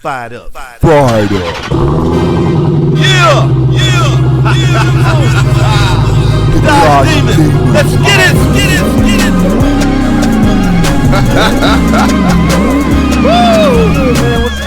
Fired up. Fired up. Yeah! Dodge Demon! Let's get it! Woo!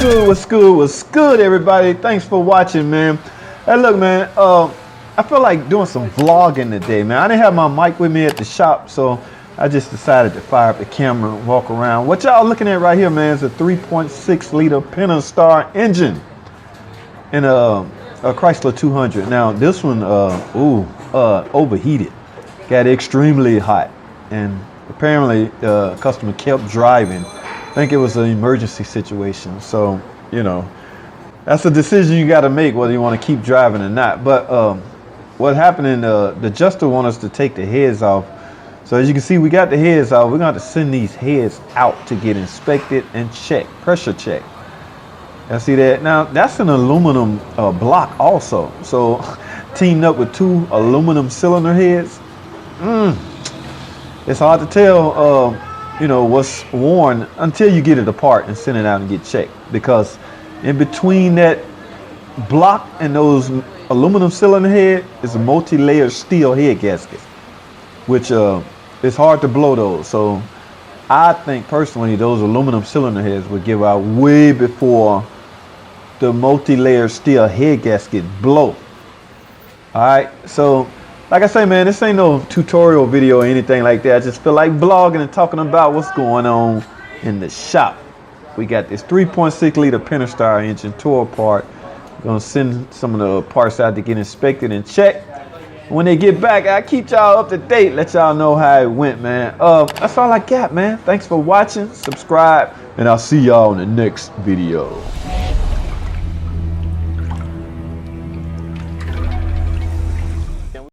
Man, what's good, everybody? Thanks for watching, man. Hey, look, man, I feel like doing some vlogging today, man. I didn't have my mic with me at the shop, so I just decided to fire up the camera and walk around. What y'all looking at right here, man, is a 3.6 liter Pentastar engine in a Chrysler 200. Now, this one, overheated, got extremely hot, and apparently the customer kept driving. I think it was an emergency situation, so you know that's a decision you got to make whether you want to keep driving or not. But what happened in the adjuster want us to take the heads off. So as you can see, we got the heads off. We're going to have to send these heads out to get inspected and checked, pressure checked. I see that. Now that's an aluminum block also. So teamed up with two aluminum cylinder heads. It's hard to tell, what's worn until you get it apart and send it out and get checked. Because in between that block and those aluminum cylinder head is a multi-layered steel head gasket, which it's hard to blow those. So I think personally those aluminum cylinder heads would give out way before the multi-layered steel head gasket blow. All right, so like I say, man, this ain't no tutorial video or anything like that. I just feel like vlogging and talking about what's going on in the shop. We got this 3.6 liter Pentastar engine tore apart. We're gonna send some of the parts out to get inspected and checked. When they get back, I keep y'all up to date, let y'all know how it went, man. That's all I got, man. Thanks for watching, subscribe, and I'll see y'all in the next video.